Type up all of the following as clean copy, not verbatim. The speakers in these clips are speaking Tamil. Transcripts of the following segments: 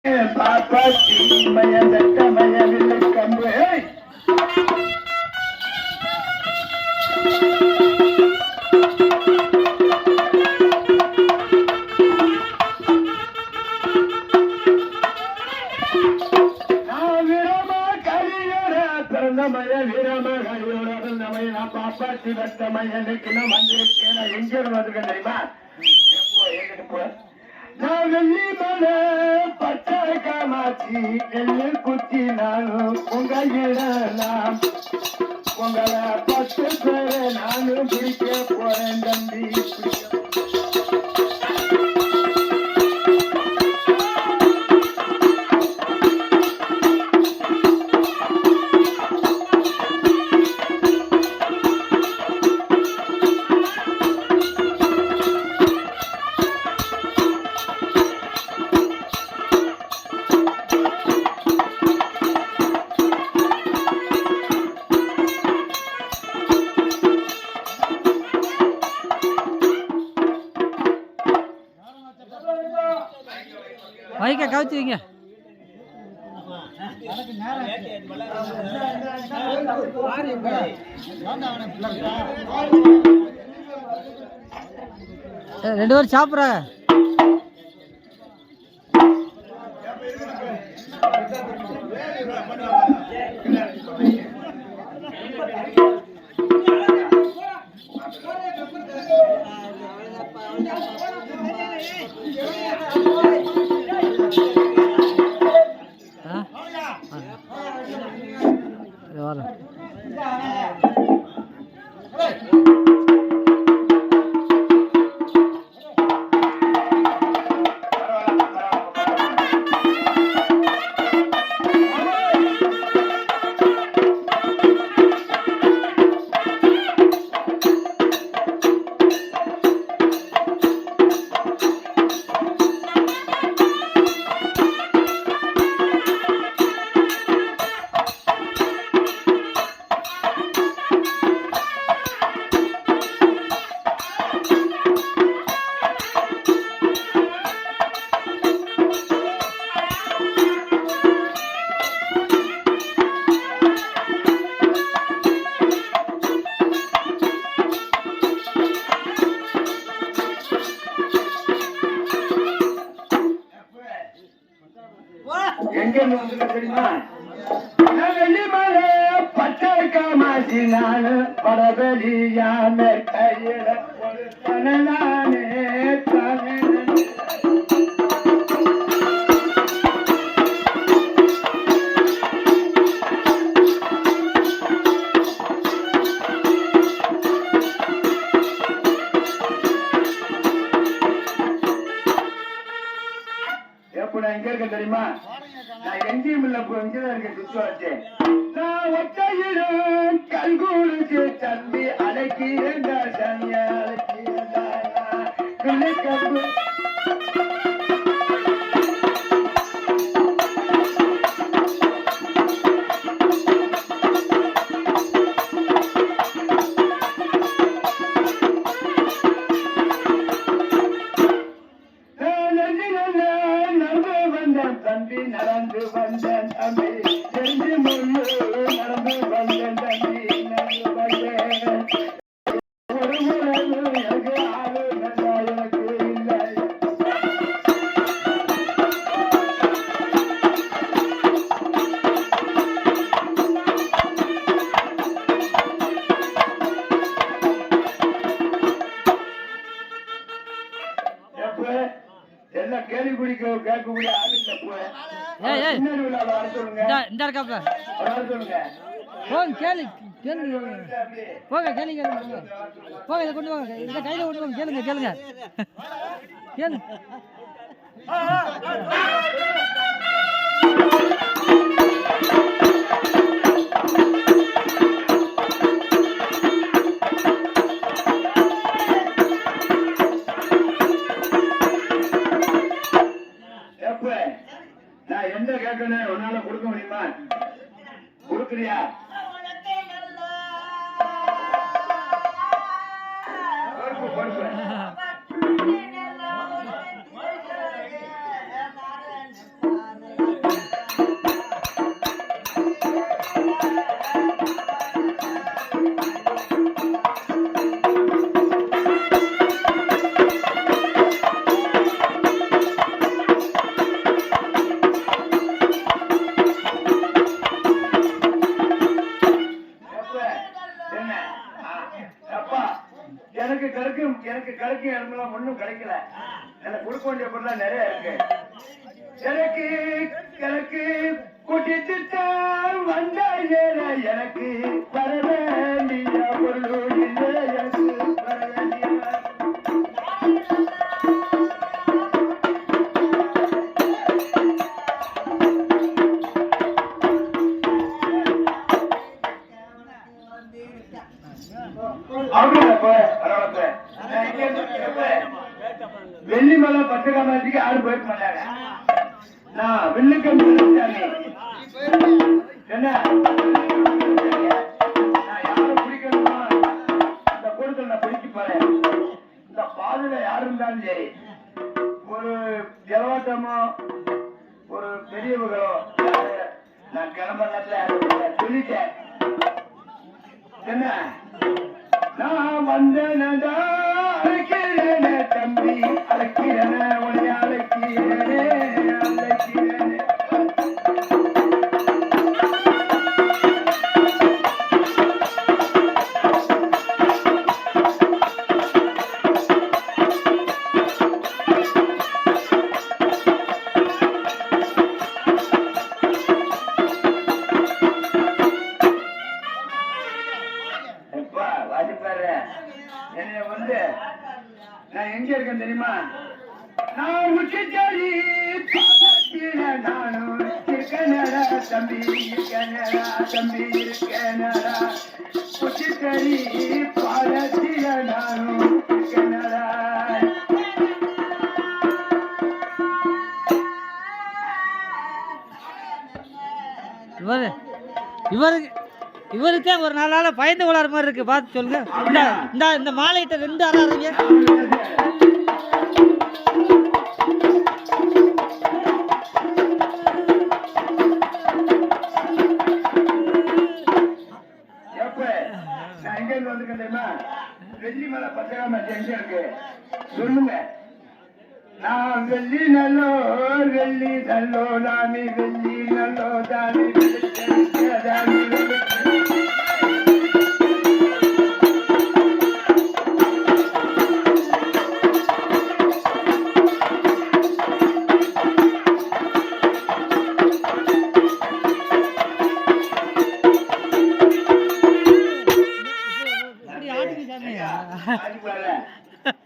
பாப்பாச்சி மய தட்ட மய வில்லை கம்பு பிறந்தமய வீரமகையோட பிறந்தமய நான் பாப்பாச்சி வட்டமய எனக்கு நான் வந்திருக்கேன். நான் எங்க இருந்து வந்திருக்கேன் தெரியுமா? நான் வெள்ளி மலை பச்சை காமாட்சி எள்ளு குத்தி நானும் உங்களிடலாம் உங்களை 10 பேரை நானும் பிடிக்க போறேன் தம்பி. மைக்க கவுத்துவீங்க. ரெண்டு பேரும் சாப்பிட்றாங்க. எங்க வந்து தெரியுமா? வெள்ளிமலை பச்சை காமாட்சி நானு படபலியான கையில ஒரு நானே தானே. எப்ப நான் எங்க இருக்க தெரியுமா? நான் எங்கேயும் இல்ல, இங்கதான் இருக்க சுற்றுவாச்சு. நான் ஒத்தையிடும் கல்கூழுக்கு தம்பி அழைக்கிறேன்டா சனியா அழைக்கிறேன்டா கம்பு. தம்பி நடந்து வந்தேன் தம்பி செஞ்சு முள்ளு நடந்து வந்தேன் தம்பி நடந்து வந்தேன். ஒரு முறை எனக்கு ஆளு நல்லா எனக்கு இல்லை. எல்லாம் கேள்வி குடிக்க கேட்கக்கூடிய ஆளு இல்லை. போங்க கேளு கேளுங்க, போங்க கேளுங்க, போங்க இதை கொண்டு வாங்க, இதை கையில் கொண்டு வாங்க, கேளுங்க கேளுங்க கேளு. நான் என்ன கேட்கணும் உன்னால கொடுக்க முடியுமா? கொடுக்குறியா? ஒண்ணும் கிடைக்கல. எனக்கு கொடுக்க வேண்டிய பொருள் நிறைய இருக்கு. எனக்கு எனக்கு கூட்டிட்டு வந்த எனக்கு வர வேண்டிய பொருள் இல்லை, எனக்கு வர வேண்டிய வெள்ளிமலை பச்சைக்காமத்துக்கு யாரும் போயிருக்க மாட்டாங்க. நான் வில்லுக்கம்பி என்ன நான் யாரும் பிடிக்கணுமா அந்த கூடத்தில் நான் பிடிக்க போறேன். இந்த பாதையில யாரு இருந்தாலும் சரி, ஒரு ஜலவாட்டமோ ஒரு பெரியவர்களோ நான் கிளம்ப நேரத்துல சொல்லிட்டேன். என்ன நான் வந்தேன் அழைக்கிறேன் தம்பி, அழைக்கிறேன் உன்னை அழைக்கிறேனே அழைக்கிறேன். என்னைய வந்து நான் எங்க இருக்கேன் தெரியுமா? நான் உச்சிச்சாரி நானும் இருக்கேனடா தம்பி, இருக்கேனடா தம்பி, இருக்கேனடா உச்சிச்சாரி பாலத்தில நானும் இருக்கேனடா. இவருக்கு ஒரு 4 நாள் பயந்து கொள்ளாத மாதிரி இருக்கு, பார்த்து சொல்லுங்க. இந்த மாலையிட்ட 2 ஆறாருங்க. நான் எங்க இருந்து வந்திருக்கேன் தெரியுமா? வெள்ளிமலை பச்சைக்காம எங்க இருக்கு சொல்லுங்க. நான் வெள்ளி நல்லோ தாமி, வெள்ளி நல்லோ தாமி, தாமி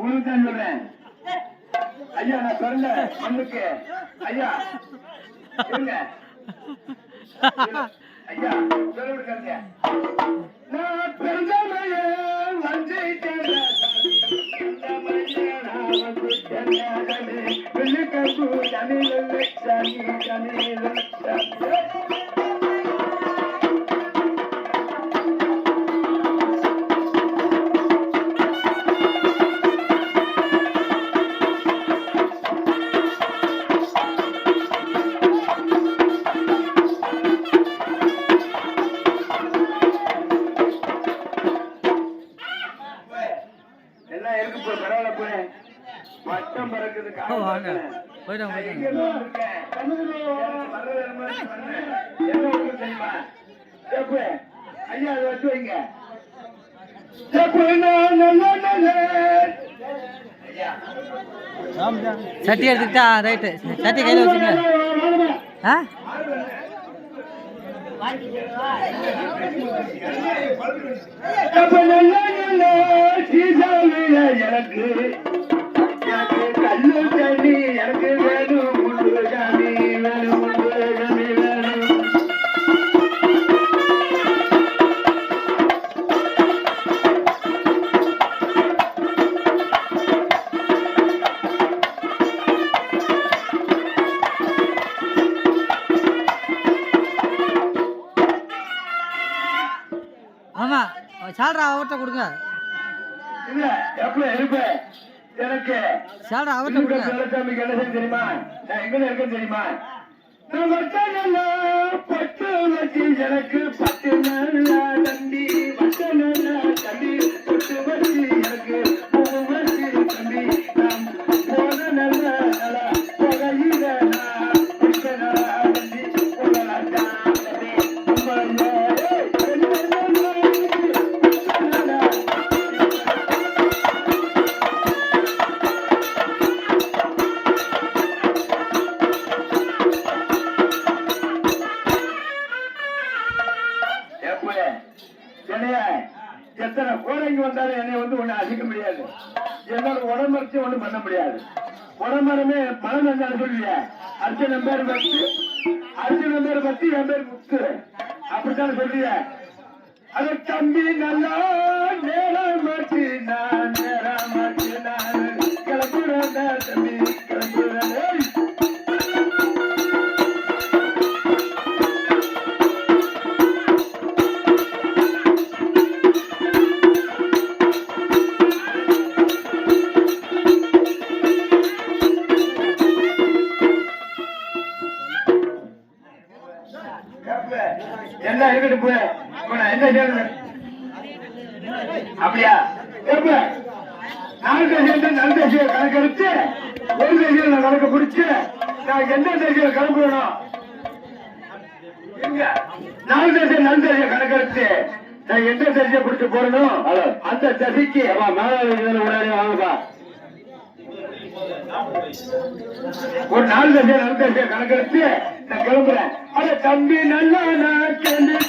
உனக்குதான் சொல்றேன் ஐயா. நான் பிறந்த மண்ணுக்கு ஐயா இருங்க ஐயா சொல்லிருக்காங்க. நான் பிறந்த மழைய வந்து வெள்ளிக்கம்பு வட்டம் பறக்குது. ஐயா அதை வச்சு வைங்க. சட்டி எடுத்துக்கிட்டா ரைட்டு, சட்டி கையில் வச்சுங்க. எனக்கு கல்லு தண்ணி எனக்கு வேணும், முள்ளு சாமி வேணும், முள்ளு சாமி வேணும். ஆமா சால்ரா அவர்கிட்ட கொடுங்க. இல்ல எப்ப இருப்பேன் எனக்கு சால்ரா அவர்கிட்ட கொடுங்க. தெரியுமா நான் எங்க இருக்கேன் தெரியுமா? நான் வட்டனல்ல பட்டு வச்சு எனக்கு பட்டு நல்லா தம்பி, பட்டு நல்லா தம்பி, பட்டு வச்சு எனக்கு பூ வச்சு தம்பி, நான் போன நல்ல நல்லா புகையில நான் தம்பி புகழாட்டா தம்பி உங்களை எத்தனை கோடைங்க வந்தாலும் என்னை வந்து ஒண்ணு அழிக்க முடியாது. என்னோட உடம்பு ஒண்ணும் பண்ண முடியாது. உடம்பரமே மனம் வந்தாலும் சொல்லிய அர்ஜுனன் பேர் பக்தி, அர்ஜுனன் பேர் பக்தி, என் பேர் முத்து. அப்படித்தானே சொல்லிய. அது தம்பி நல்லா நேரமாச்சு நான் நேரமாச்சு நான் கிளம்புறேன் தம்பி கிளம்புறேன். என்ன இருக்கட்டும் போய் என்ன செய்யணும் அப்படியா? எப்ப நாலு தேசிய நல்ல தேசிய கணக்கெடுத்து ஒரு தேசியில் நான் கணக்கு பிடிச்சு நான் எந்த தேசியில கிளம்பணும்? நாலு தேசிய நல்ல தேசிய கணக்கெடுத்து நான் எந்த தேசிய பிடிச்சு போடணும்? அந்த தசைக்கு மேலே வாங்கப்பா. ஒரு நாலு தேசிய நல்ல தேசிய கணக்கெடுத்து நான் கிளம்புறேன். அட தம்பி நல்லா நான்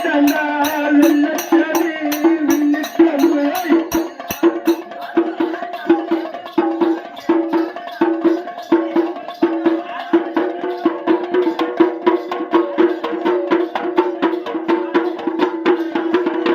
தந்தா